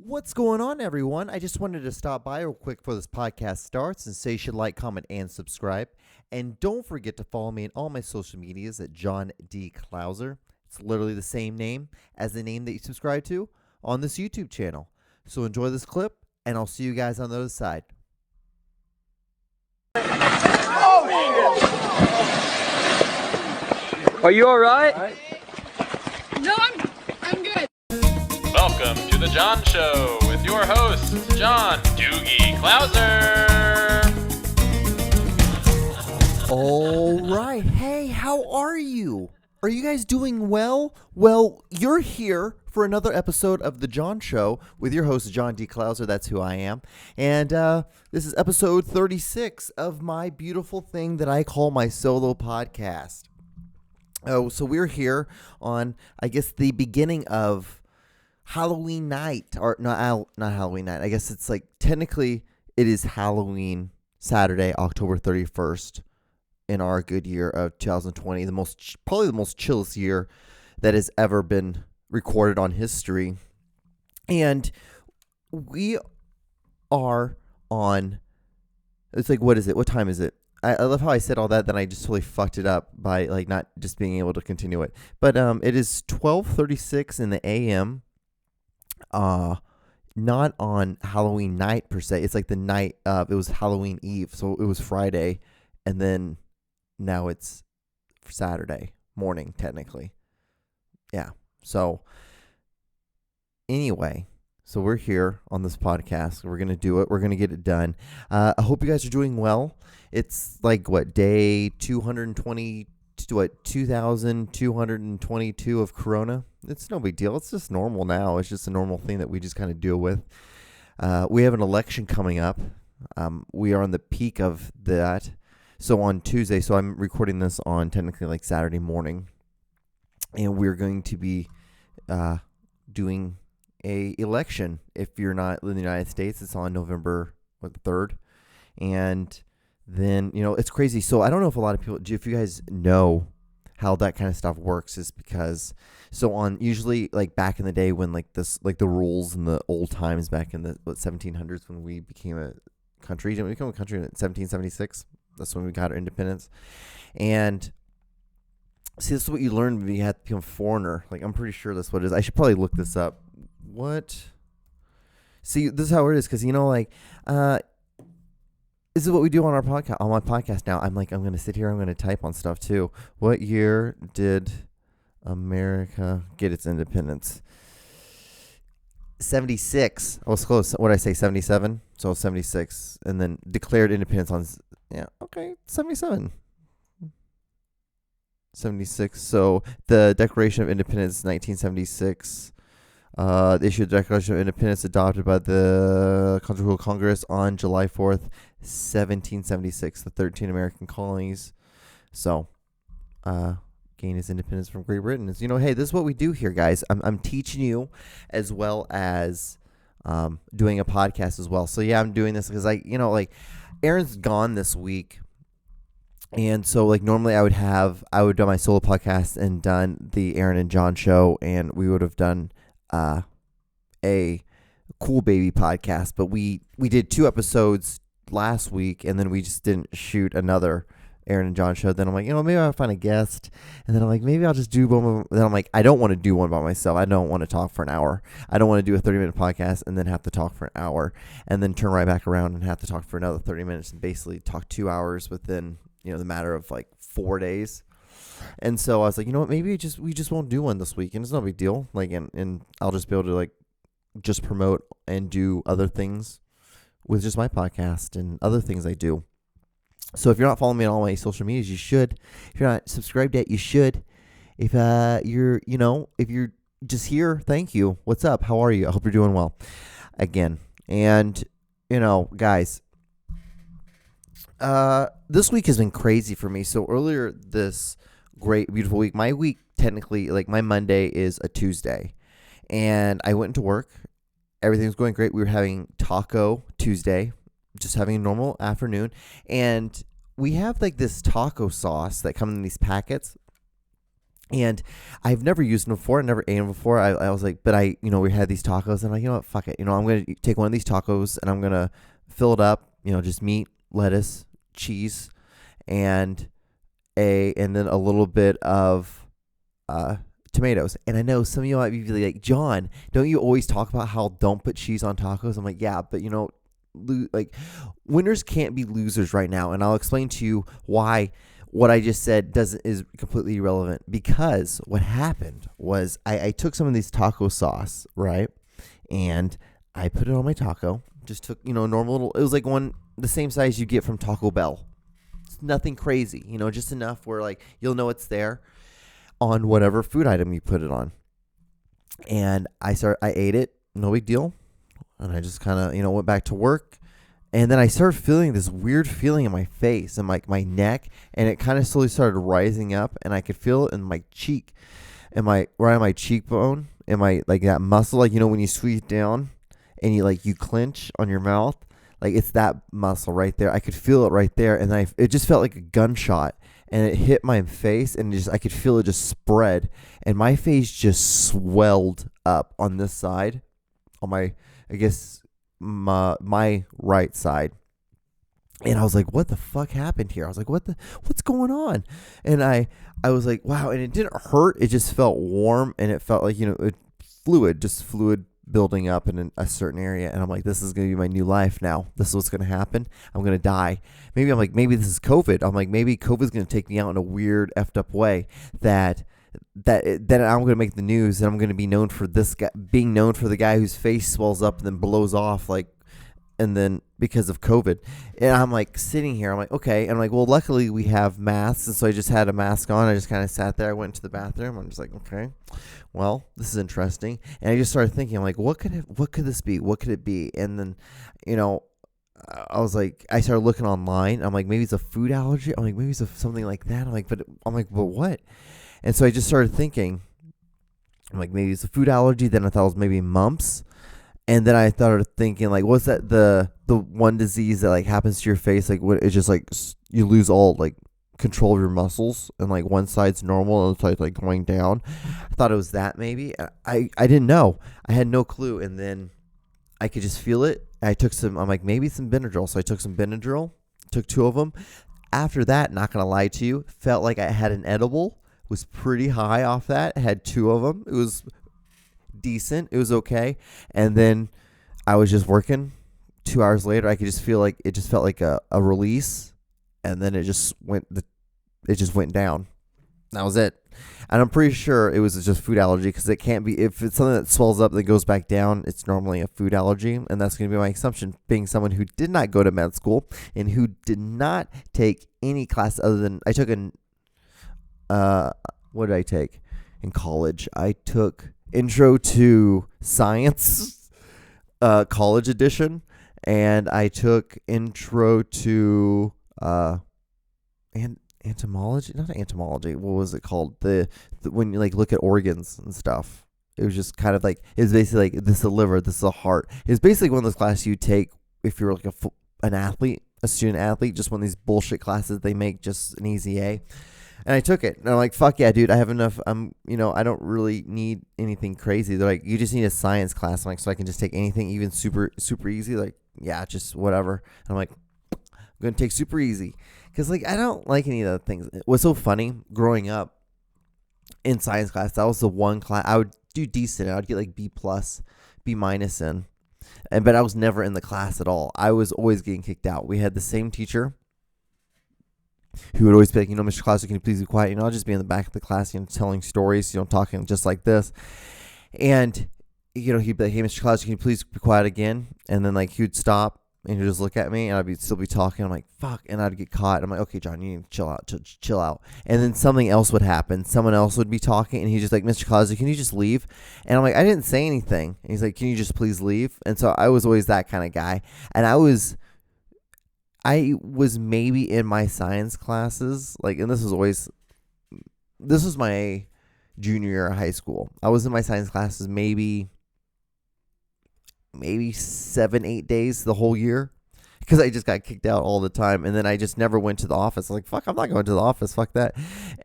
What's going on, everyone? I just wanted to stop by real quick before this podcast starts and say you should like, comment, and subscribe. And don't forget to follow me on all my social medias at John D. Clouser. It's literally the same name as the name that you subscribe to on this YouTube channel. So enjoy this clip, and I'll see you guys on the other side. Are you all right? No, I'm good. Welcome to The John Show with your host, John Doogie Clouser. All right. Hey, how are you? Are you guys doing well? Well, you're here for another episode of The John Show with your host, John D. Clouser. That's who I am. And this is episode 36 of my beautiful thing that I call my solo podcast. Oh, so we're here on, I guess, the beginning of Halloween night, or not Halloween night. I guess it's like technically it is Halloween Saturday, October 31st in our good year of 2020, probably the most chillest year that has ever been recorded on history. And we are on, it's like, what is it? What time is it? I love how I said all that, then I just totally fucked it up by like not just being able to continue it. But it is 12:36 in the a.m., not on Halloween night per se. It's like the night of, it was Halloween Eve, so it was Friday, and then now it's Saturday morning, technically. Yeah, so anyway, so we're here on this podcast. We're going to do it. We're going to get it done. I hope you guys are doing well. It's like, what, day 222 of Corona? It's no big deal. It's just normal now. It's just a normal thing that we just kind of deal with. We have an election coming up. We are on the peak of that. So on Tuesday, so I'm recording this on technically like Saturday morning, and we're going to be doing a election. If you're not in the United States, it's on November 3rd. And then, it's crazy. So I don't know if a lot of people, if you guys know how that kind of stuff works, is because, so on usually like back in the day when like this, like the rules in the old times back in the 1700s when we became a country, didn't we become a country in 1776? That's when we got our independence. And see, this is what you learn when you have to become a foreigner. Like, I'm pretty sure that's what it is. I should probably look this up. What? See, this is how it is. Because, this is what we do on our podcast. On my podcast now, I'm going to sit here. I'm going to type on stuff too. What year did America get its independence? 76. I was close. What did I say? 77. So 76, and then declared independence on. Yeah. Okay. 77. 76. So the Declaration of Independence, 1976. They issued the Declaration of Independence adopted by the Continental Congress on July 4th, 1776. The 13 American colonies. So, gained its independence from Great Britain. It's, hey, this is what we do here, guys. I'm teaching you as well as doing a podcast as well. So yeah, I'm doing this because Aaron's gone this week. And so, normally I would have done my solo podcast and done the Aaron and John show, and we would have done a Cool Baby podcast. But we did 2 episodes last week, and then we just didn't shoot another Aaron and John show. Then I'm like, maybe I'll find a guest. And then I'm like, maybe I'll just do one. Then I'm like, I don't want to do one by myself. I don't want to talk for an hour. I don't want to do a 30-minute podcast and then have to talk for an hour and then turn right back around and have to talk for another 30 minutes and basically talk 2 hours within the matter of like 4 days. And so I was like, what, maybe we just won't do one this week, and it's no big deal. And I'll just be able to just promote and do other things with just my podcast and other things I do. So if you're not following me on all my social medias, you should. If you're not subscribed yet, you should. If you're if you're just here, thank you. What's up? How are you? I hope you're doing well. Again, and guys. This week has been crazy for me. So earlier this great, beautiful week, my week technically, my Monday is a Tuesday, and I went into work. Everything was going great. We were having Taco Tuesday, just having a normal afternoon, and we have this taco sauce that comes in these packets, And I've never used them before. I never ate them before. I was like, but we had these tacos, and I'm like, you know what, fuck it. I'm going to take one of these tacos, and I'm going to fill it up, just meat, lettuce, cheese, and then a little bit of tomatoes. And I know some of you might be like, John, don't you always talk about how don't put cheese on tacos? I'm like, yeah, but winners can't be losers right now. And I'll explain to you why what I just said is completely irrelevant. Because what happened was I took some of these taco sauce, right? And I put it on my taco. Just took, normal little, it was like the same size you get from Taco Bell. It's nothing crazy, just enough where like you'll know it's there on whatever food item you put it on. And I ate it, no big deal. And I just kind of, went back to work. And then I started feeling this weird feeling in my face and my neck. And it kind of slowly started rising up. And I could feel it in my cheek, right on my cheekbone. And like that muscle, when you squeeze down and you clench on your mouth. Like it's that muscle right there. I could feel it right there. And it just felt like a gunshot. And it hit my face, and I could feel it just spread. And my face just swelled up on this side, on my right side. And I was like, what the fuck happened here? I was like, what's going on? And I was like, wow. And it didn't hurt. It just felt warm, and it felt like, fluid building up in a certain area. And I'm like, this is going to be my new life now. This is what's going to happen. I'm going to die. Maybe this is COVID. I'm like, maybe COVID's going to take me out in a weird effed up way that I'm going to make the news, and I'm going to be known for this guy, being known for the guy whose face swells up and then blows off, and then because of COVID. And I'm like sitting here, I'm like, okay. And I'm like, well, luckily we have masks. And so I just had a mask on. I just kind of sat there. I went to the bathroom. I'm just like, okay, well, this is interesting. And I just started thinking, I'm like, what could this be? What could it be? And then, I was like, I started looking online. I'm like, maybe it's a food allergy. I'm like, maybe it's something like that. I'm like, but what? And so I just started thinking, I'm like, maybe it's a food allergy. Then I thought it was maybe mumps. And then I started thinking, like, what's that, the one disease that, like, happens to your face? Like, what, it's just, like, you lose all, like, control of your muscles. And, like, one side's normal and the other side's, like, going down. I thought it was that, maybe. I didn't know. I had no clue. And then I could just feel it. I took I'm like, maybe some Benadryl. So I took some Benadryl. Took 2 of them. After that, not going to lie to you, felt like I had an edible. Was pretty high off that. I had 2 of them. It was decent. It was okay. And then I was just working. 2 hours later, I could just feel like it just felt like a release, and then it just went down. That was it. And I'm pretty sure it was just food allergy, because it can't be, if it's something that swells up that goes back down, it's normally a food allergy. And that's going to be my assumption, being someone who did not go to med school and who did not take any class other than, I took what did I take in college? I took Intro to Science, college edition, and I took Intro to entomology. Not entomology. What was it called? The when you, like, look at organs and stuff. It was just kind of like, it was basically like, this is the liver, this is the heart. It was basically one of those classes you take if you're like an athlete, a student athlete. Just one of these bullshit classes they make just an easy A. And I took it, and I'm like, fuck yeah, dude, I have enough. I don't really need anything crazy. They're like, you just need a science class. I'm like, so I can just take anything, even super, super easy. Like, yeah, just whatever. And I'm like, I'm going to take super easy. Because, like, I don't like any of the things. What's so funny, growing up in science class, that was the one class I would do decent. I would get like B+, B- in. But I was never in the class at all. I was always getting kicked out. We had the same teacher who would always be like, Mr. Klauser, can you please be quiet? I'll just be in the back of the class, telling stories, talking just like this. And, he'd be like, hey, Mr. Klauser, can you please be quiet again? And then, like, he would stop and he'd just look at me, and I'd still be talking. I'm like, fuck. And I'd get caught. I'm like, okay, John, you need to chill out. And then something else would happen. Someone else would be talking, and he's just like, Mr. Klauser, can you just leave? And I'm like, I didn't say anything. And he's like, can you just please leave? And so I was always that kind of guy. And I was maybe in my science classes, like, and this was my junior year of high school. I was in my science classes maybe 7-8 days the whole year, because I just got kicked out all the time. And then I just never went to the office. I'm like, fuck, I'm not going to the office. Fuck that.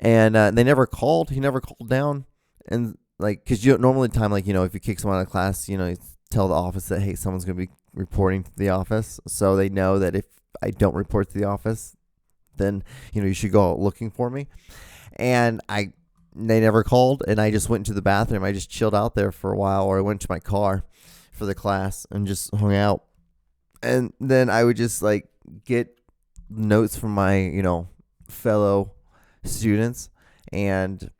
And they never called. He never called down. And like, because you normally time, like, if you kick someone out of class, you tell the office that, hey, someone's going to be reporting to the office. So they know that if I don't report to the office, then, you should go out looking for me. And they never called, and I just went into the bathroom. I just chilled out there for a while, or I went to my car for the class and just hung out. And then I would just like get notes from my, fellow students and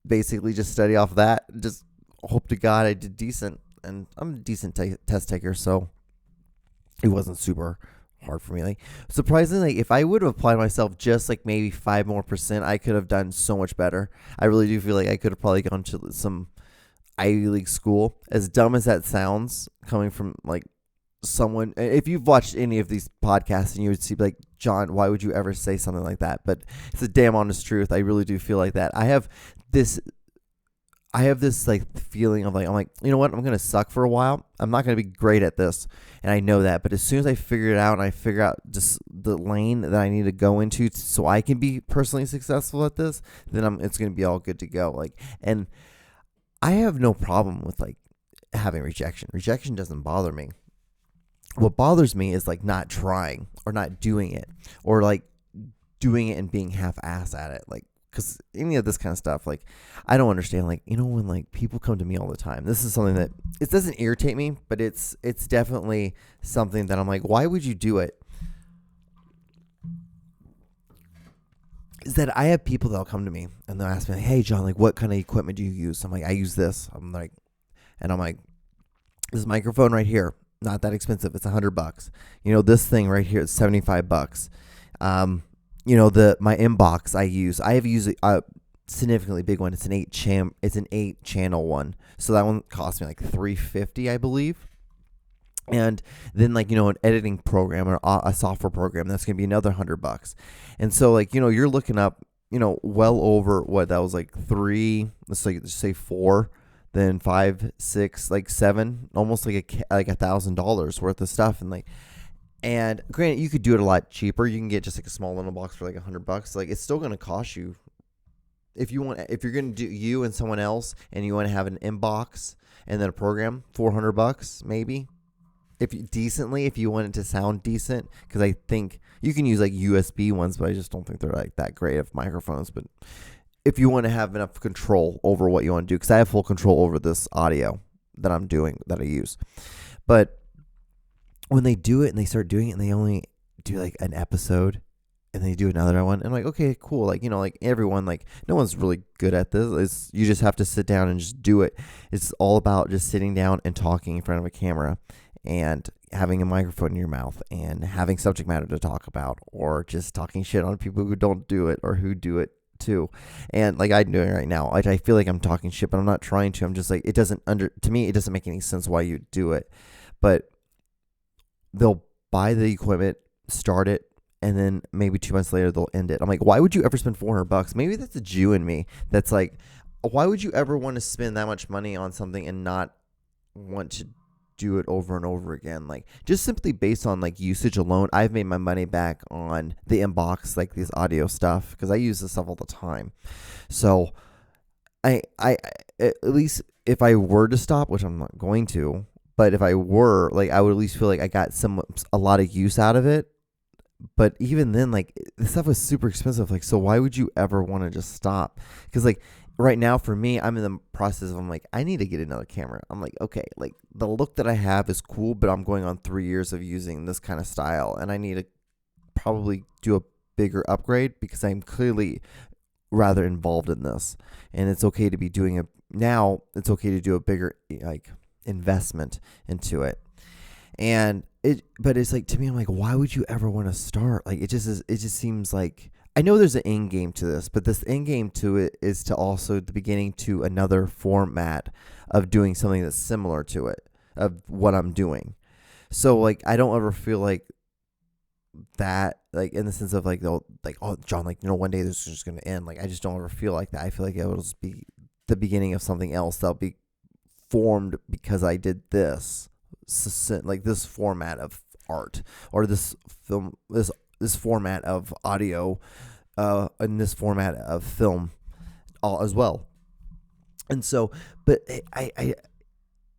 basically just study off that. Just hope to God I did decent. And I'm a decent test taker, so it wasn't super hard for me. Like, surprisingly, if I would have applied myself just like maybe 5% more, I could have done so much better. I really do feel like I could have probably gone to some Ivy League school. As dumb as that sounds, coming from like someone, if you've watched any of these podcasts, and you would see like, John, why would you ever say something like that? But it's a damn honest truth. I really do feel like that. I have this like feeling of like, I'm like, you know what? I'm going to suck for a while. I'm not going to be great at this. And I know that. But as soon as I figure it out and I figure out just the lane that I need to go into so I can be personally successful at this, then it's going to be all good to go. Like, and I have no problem with like having rejection. Rejection doesn't bother me. What bothers me is like not trying or not doing it, or like doing it and being half-assed at it. Like, because any of this kind of stuff, like, I don't understand, like, when like people come to me all the time, this is something that, it doesn't irritate me, but it's definitely something that I'm like, why would you do it? Is that I have people that'll come to me and they'll ask me, like, hey, John, like, what kind of equipment do you use? I'm like, I use this. I'm like, this microphone right here, not that expensive. It's $100. This thing right here is $75. My inbox I have used a significantly big one. It's an 8 channel one. So that one cost me like $350, I believe. And then like, an editing program or a software program, that's going to be another $100. And so like, you're looking up, well over what that was like 3, let's like say 4, then 5, 6, like 7, almost like $1,000 worth of stuff. And granted, you could do it a lot cheaper. You can get just like a small little box for like $100. Like, it's still going to cost you, if you're going to do you and someone else, and you want to have an inbox and then a program, $400 maybe. If you want it to sound decent, because I think you can use like USB ones, but I just don't think they're like that great of microphones. But if you want to have enough control over what you want to do, because I have full control over this audio that I'm doing, that I use. But when they do it and they start doing it and they only do like an episode and they do another one, and I'm like, okay, cool. Like, like everyone, like no one's really good at this. You just have to sit down and just do it. It's all about just sitting down and talking in front of a camera and having a microphone in your mouth and having subject matter to talk about, or just talking shit on people who don't do it or who do it too. And like I'm doing right now, I feel like I'm talking shit, but I'm not trying to. I'm just like, to me, it doesn't make any sense why you do it. But they'll buy the equipment, start it, and then maybe 2 months later they'll end it. I'm like, why would you ever spend $400? Maybe that's a Jew in me that's like, why would you ever want to spend that much money on something and not want to do it over and over again? Like, just simply based on like usage alone, I've made my money back on the inbox, like this audio stuff, because I use this stuff all the time. So I at least if I were to stop, which I'm not going to, but if I were, like, I would at least feel like I got a lot of use out of it. But even then, like, this stuff was super expensive. Like, so why would you ever want to just stop? Because like right now for me, I'm in the process of, I'm like, I need to get another camera. I'm like, okay, like the look that I have is cool, but I'm going on 3 years of using this kind of style, and I need to probably do a bigger upgrade because I'm clearly rather involved in this, and it's okay to be doing it now. It's okay to do a bigger like investment into it. But it's like, to me, I'm like, why would you ever want to start? Like, it just seems like, I know there's an end game to this, but this end game to it is to also the beginning to another format of doing something that's similar to it, of what I'm doing. So like, I don't ever feel like that, like in the sense of like, they'll like, oh, John, like, one day this is just going to end. Like, I just don't ever feel like that. I feel like it will just be the beginning of something else that'll be formed because I did this, like this format of art or this film, this format of audio, in this format of film, all as well. And so, but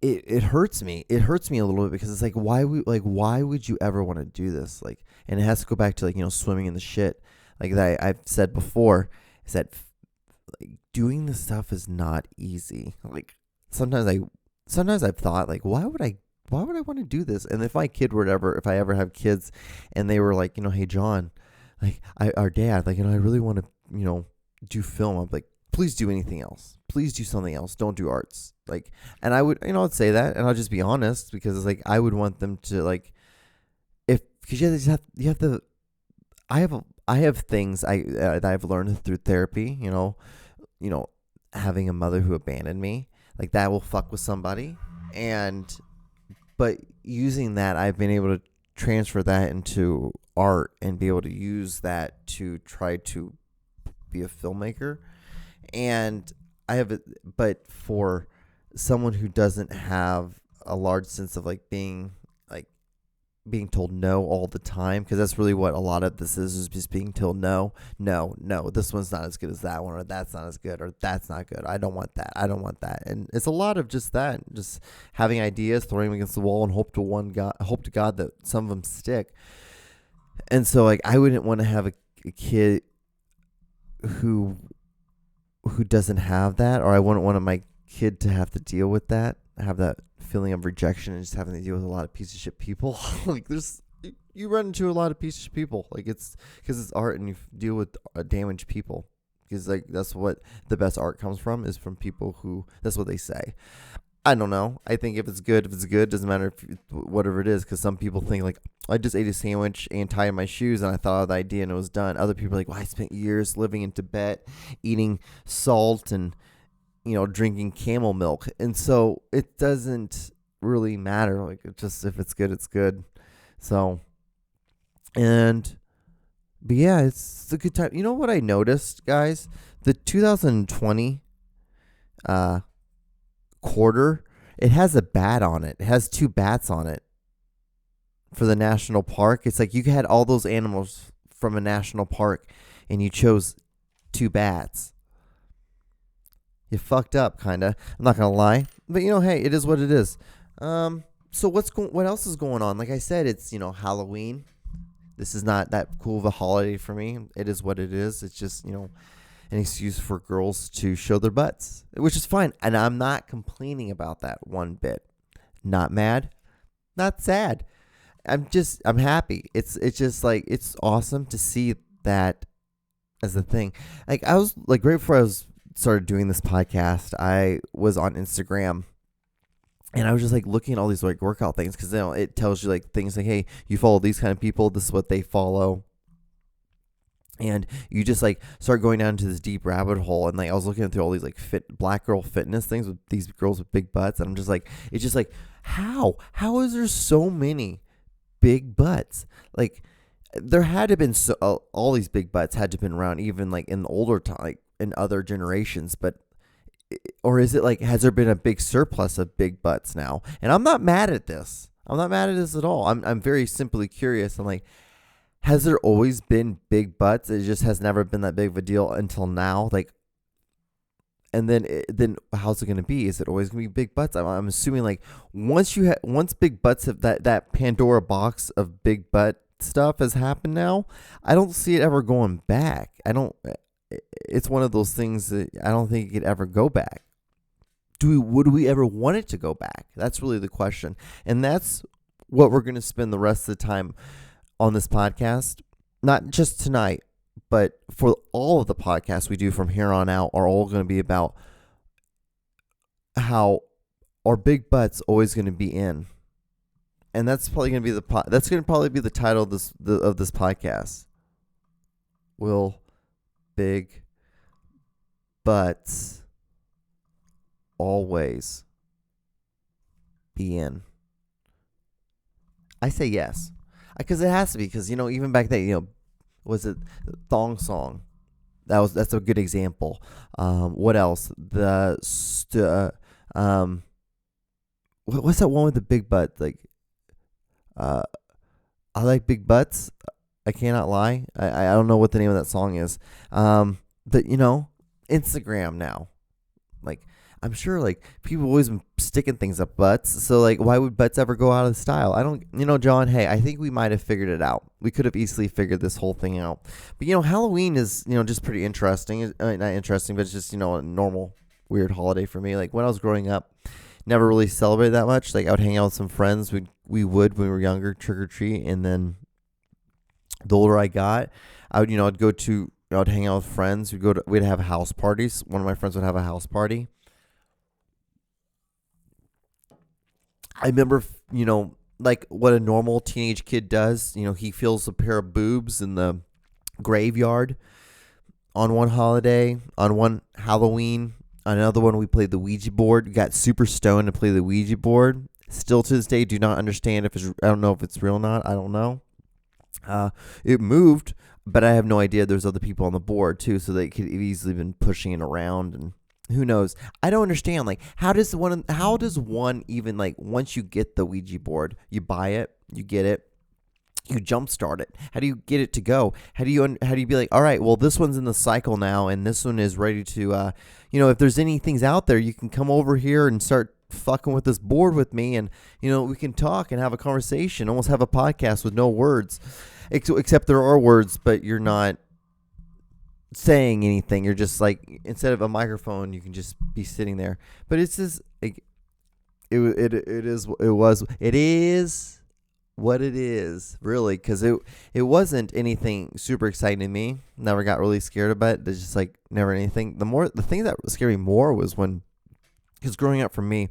it hurts me. It hurts me a little bit because it's like, why would you ever want to do this? Like, and it has to go back to, like, swimming in the shit, like that I've said before, is that like doing this stuff is not easy. Like sometimes I've thought, like, why would I want to do this? And if if I ever have kids and they were like, hey John, like our dad, like, I really want to, do film. I'm like, please do anything else. Please do something else. Don't do arts. Like, and I would, I'd say that, and I'll just be honest, because it's like, I would want them to, like, because you have to, I have things that I've learned through therapy, having a mother who abandoned me, like that will fuck with somebody. But using that, I've been able to transfer that into art and be able to use that to try to be a filmmaker. And but for someone who doesn't have a large sense of like being told no all the time, because that's really what a lot of this is just being told no, this one's not as good as that one, or that's not as good, or that's not good. I don't want that. And it's a lot of just that, just having ideas, throwing them against the wall, and hope to God that some of them stick. And so, like, I wouldn't want to have a kid who doesn't have that, or I wouldn't want my kid to have to deal with that, have that feeling of rejection, and just having to deal with a lot of piece of shit people. Like, you run into a lot of piece of shit people. Like, it's because it's art, and you deal with damaged people. Because, like, that's what the best art comes from, is from people who, that's what they say. I don't know. I think if it's good, doesn't matter whatever it is. Because some people think, like, I just ate a sandwich and tied my shoes and I thought of the idea and it was done. Other people are like, well, I spent years living in Tibet, eating salt and, drinking camel milk. And so it doesn't really matter. Like, it just, if it's good, it's good. So, but yeah, it's a good time. You know what I noticed, guys? The 2020, quarter, it has a bat on it. It has 2 bats on it for the national park. It's like you had all those animals from a national park and you chose 2 bats. You fucked up, kind of. I'm not going to lie. But, hey, it is what it is. So what else is going on? Like I said, it's, Halloween. This is not that cool of a holiday for me. It is what it is. It's just, an excuse for girls to show their butts, which is fine. And I'm not complaining about that one bit. Not mad, not sad. I'm happy. It's just like, it's awesome to see that as a thing. Like, I was like, right before I started doing this podcast, I was on Instagram and I was just like looking at all these like workout things, because it tells you like things like, hey, you follow these kind of people, this is what they follow. And you just like start going down into this deep rabbit hole. And like, I was looking through all these like black girl fitness things with these girls with big butts. And I'm just like, it's just like, how is there so many big butts? Like, there had to have been all these big butts had to have been around even like in the older time, like in other generations. But, or is it like, has there been a big surplus of big butts now? And I'm not mad at this. I'm not mad at this at all. I'm very simply curious. I'm like, has there always been big butts? It just has never been that big of a deal until now. Like, and then how's it going to be? Is it always going to be big butts? I'm assuming like once big butts have that Pandora box of big butt stuff has happened now, I don't see it ever going back. It's one of those things that I don't think it could ever go back. Would we ever want it to go back? That's really the question. And that's what we're going to spend the rest of the time on this podcast, not just tonight, but for all of the podcasts we do from here on out are all going to be about how our big butts always going to be in, and that's probably going to be that's going to probably be the title of this podcast. Will big butts always be in? I say yes. Because it has to be, because even back then, was it Thong Song? That's a good example. What else? What's that one with the big butt? Like, I like big butts. I cannot lie. I don't know what the name of that song is. But Instagram now. Like, I'm sure like people always been sticking things up butts. So like, why would butts ever go out of style? I don't, John. Hey, I think we might have figured it out. We could have easily figured this whole thing out. But Halloween is just pretty interesting. Not interesting, but it's just a normal weird holiday for me. Like when I was growing up, never really celebrated that much. Like I would hang out with some friends. We would when we were younger trick or treat, and then the older I got, I'd go to I'd hang out with friends. We'd have house parties. One of my friends would have a house party. I remember, like what a normal teenage kid does. He fills a pair of boobs in the graveyard on one holiday, on one Halloween. On another one, we played the Ouija board. We got super stoned to play the Ouija board. Still to this day, do not understand I don't know if it's real or not. I don't know. It moved, but I have no idea. There's other people on the board too, so they could have easily been pushing it around, and who knows? I don't understand. Like, how does one even, like, once you get the Ouija board, you buy it, you get it, you jumpstart it. How do you get it to go? How do you be like, all right, well, this one's in the cycle now, and this one is ready to, if there's any things out there, you can come over here and start fucking with this board with me, and we can talk and have a conversation, almost have a podcast with no words, except there are words, but you're not saying anything. You're just like, instead of a microphone, you can just be sitting there. But it's just like, it is what it is, really, because it wasn't anything super exciting to me. Never got really scared about it. There's just like never anything. The thing that scared me more was because growing up for me,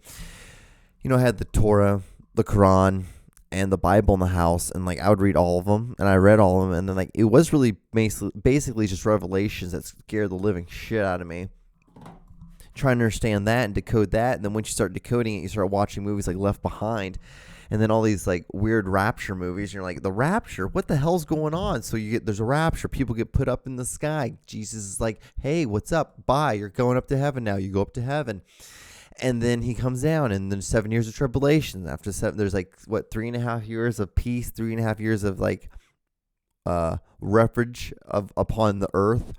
I had the Torah, the Quran, and the Bible in the house, and like I would read all of them, and I read all of them, and then like it was really basically just revelations that scared the living shit out of me. Trying to understand that and decode that, and then once you start decoding it, you start watching movies like Left Behind, and then all these like weird rapture movies, and you're like, the rapture? What the hell's going on? So there's a rapture, people get put up in the sky. Jesus is like, hey, what's up? Bye, you're going up to heaven now. You go up to heaven. And then he comes down, and then 7 years of tribulation. After 7, there's like 3.5 years of peace, 3.5 years of like refuge upon the earth.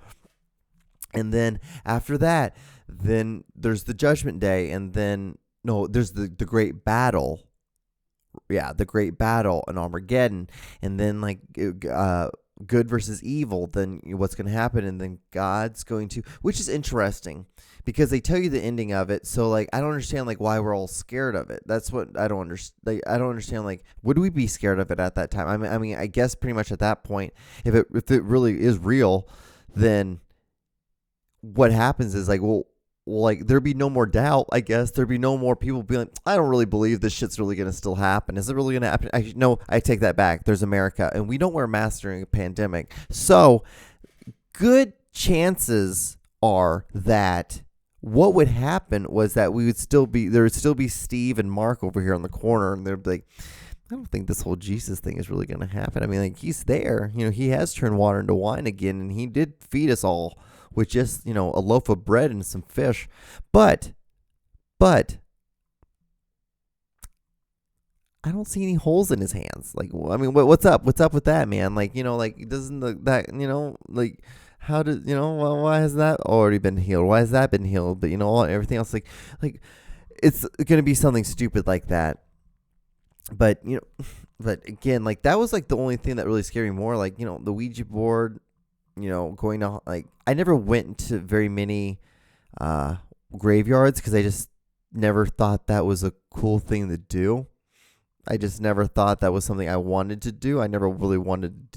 And then after that, then there's the judgment day, and then there's the great battle. Yeah, the great battle in Armageddon, and then like good versus evil. Then what's going to happen, and then God's going to, which is interesting, because they tell you the ending of it. So like I don't understand like why we're all scared of it. That's what I don't understand. Like, I don't understand, like, would we be scared of it at that time? I mean I guess pretty much at that point, if it really is real, then what happens is like, well, like there'd be no more doubt. I guess there'd be no more people being like, I don't really believe this shit's really gonna still happen. Is it really gonna happen? No, I take that back. There's America, and we don't wear masks during a pandemic, so good chances are that what would happen was that there would still be Steve and Mark over here on the corner, and they'd be like, I don't think this whole Jesus thing is really gonna happen. I mean, like, he's there, he has turned water into wine again, and he did feed us all with just, a loaf of bread and some fish. But I don't see any holes in his hands. Like, I mean, what's up? What's up with that, man? Like, like, doesn't like, how does, well, why has that already been healed? Why has that been healed? But, everything else, like, it's going to be something stupid like that. But, but again, like, that was like the only thing that really scared me more. Like, the Ouija board, going to, like, I never went to very many graveyards because I just never thought that was a cool thing to do. I just never thought that was something I wanted to do. I never wanted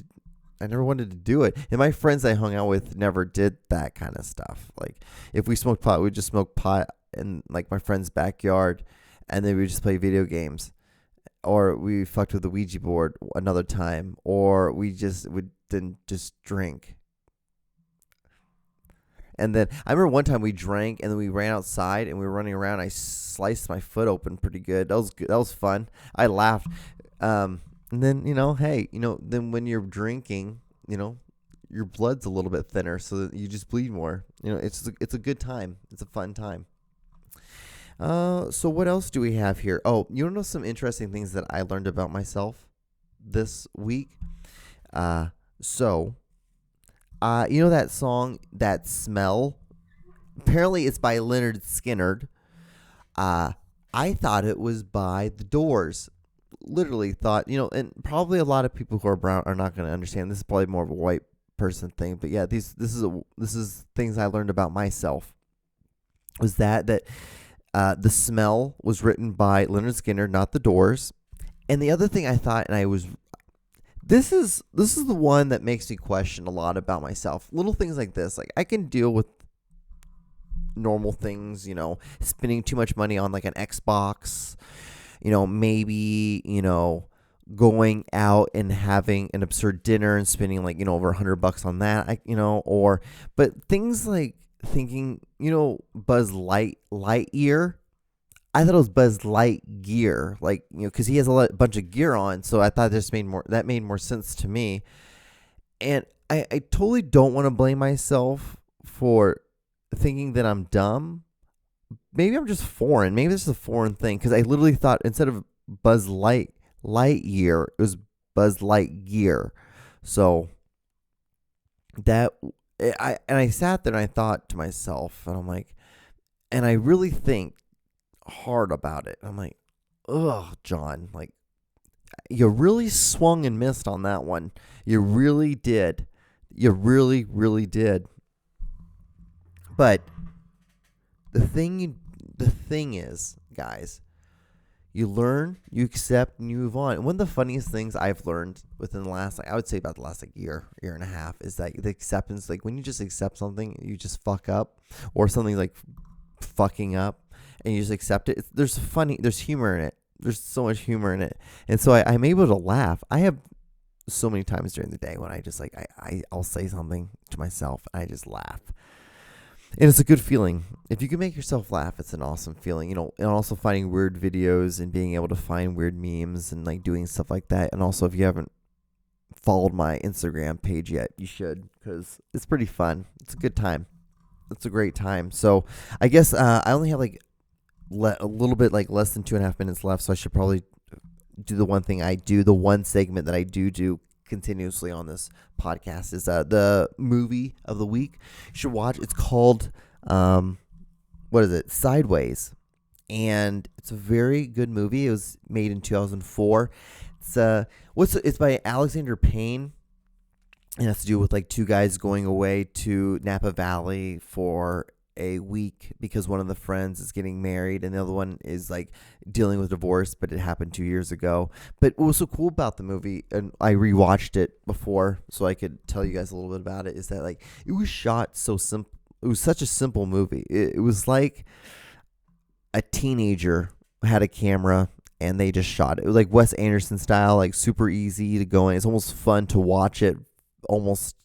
to do it. And my friends I hung out with never did that kind of stuff. Like, if we smoked pot, we'd just smoke pot in like my friend's backyard, and then we'd just play video games. Or we fucked with the Ouija board another time, or we just would then just drink. And then I remember one time we drank, and then we ran outside, and we were running around. I sliced my foot open pretty good. That was good. That was fun. I laughed. And then, hey, then when you're drinking, your blood's a little bit thinner, so that you just bleed more. It's a good time. It's a fun time. So what else do we have here? Oh, you want to know some interesting things that I learned about myself? this week. So, you know that song, That Smell? Apparently it's by Leonard Skinner. I thought it was by The Doors. Literally thought, and probably a lot of people who are brown are not going to understand. This is probably more of a white person thing, but yeah, this is things I learned about myself. Was that The Smell was written by Leonard Skinner, not The Doors. And the other thing I thought, this is the one that makes me question a lot about myself. Little things like this, like I can deal with normal things, spending too much money on like an Xbox, maybe, going out and having an absurd dinner and spending like, over $100 on that, but things like thinking, Lightyear, I thought it was Buzz Lightyear, like, because he has a bunch of gear on, so I thought that made more sense to me. And I totally don't want to blame myself for thinking that I'm dumb. Maybe I'm just foreign. Maybe this is a foreign thing, because I literally thought instead of Buzz Lightyear, it was Buzz Lightyear. So I sat there and I thought to myself, and I'm like, and I really think hard about it. I'm like, ugh, John, like, you really swung and missed on that one. You really did. You really, really did. But the thing is, guys, you learn, you accept, and you move on. And one of the funniest things I've learned within the last, I would say about the last year and a half, is that the acceptance, like when you just accept something, you just fuck up, or something like fucking up, and you just accept it. There's humor in it. There's so much humor in it. And so I'm able to laugh. I have so many times during the day when I just like, I'll say something to myself and I just laugh. And it's a good feeling. If you can make yourself laugh, it's an awesome feeling. And also finding weird videos and being able to find weird memes and like doing stuff like that. And also, if you haven't followed my Instagram page yet, you should, because it's pretty fun. It's a good time. It's a great time. So I guess I only have like a little bit, like less than 2.5 minutes left. So I should probably do the one thing I do, the one segment that I do continuously on this podcast, is the movie of the week you should watch. It's called Sideways, and it's a very good movie. It was made in 2004. It's by Alexander Payne, and it has to do with like two guys going away to Napa Valley for a week because one of the friends is getting married and the other one is like dealing with divorce, but it happened 2 years ago. But what was so cool about the movie, and I rewatched it before so I could tell you guys a little bit about it, is that like it was shot so simple. It was such a simple movie. It was like a teenager had a camera and they just shot it. It was like Wes Anderson style, like super easy to go in. It's almost fun to watch it, almost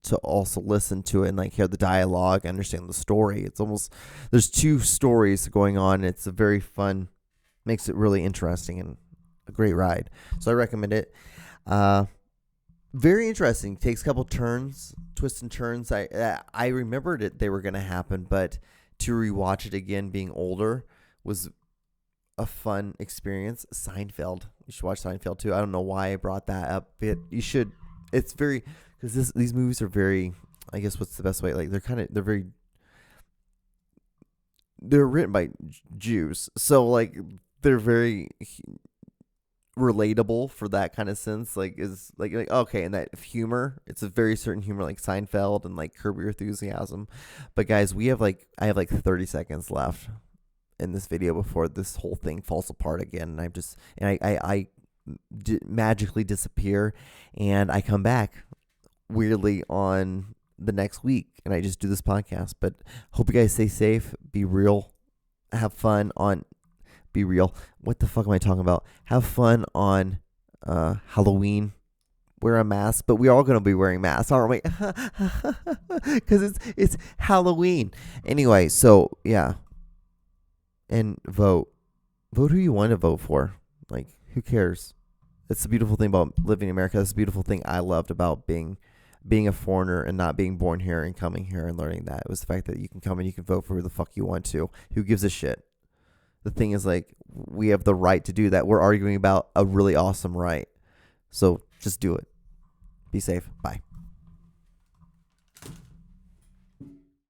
to also listen to it and like hear the dialogue, understand the story. It's almost, there's two stories going on. It's a very fun, makes it really interesting and a great ride. So I recommend it. Very interesting. Takes a couple turns, twists and turns. I remembered it, they were going to happen, but to rewatch it again, being older, was a fun experience. Seinfeld. You should watch Seinfeld too. I don't know why I brought that up, but you should. It's very, because these movies are very, I guess what's the best way? Like they're written by Jews, so like they're very relatable for that kind of sense. Like is like okay, and that humor, it's a very certain humor, like Seinfeld and like Curb Your Enthusiasm. But guys, I have like 30 seconds left in this video before this whole thing falls apart again, and I magically disappear, and I come back weirdly on the next week, and I just do this podcast. But hope you guys stay safe, be real, have fun on, be real. What the fuck am I talking about? Have fun on Halloween. Wear a mask, but we're all gonna be wearing masks, aren't we? Because it's Halloween anyway. So yeah, and vote who you want to vote for. Like, who cares? It's the beautiful thing about living in America. It's the beautiful thing I loved about being a foreigner and not being born here and coming here and learning that. It was the fact that you can come and you can vote for who the fuck you want to. Who gives a shit? The thing is, like, we have the right to do that. We're arguing about a really awesome right. So just do it. Be safe. Bye.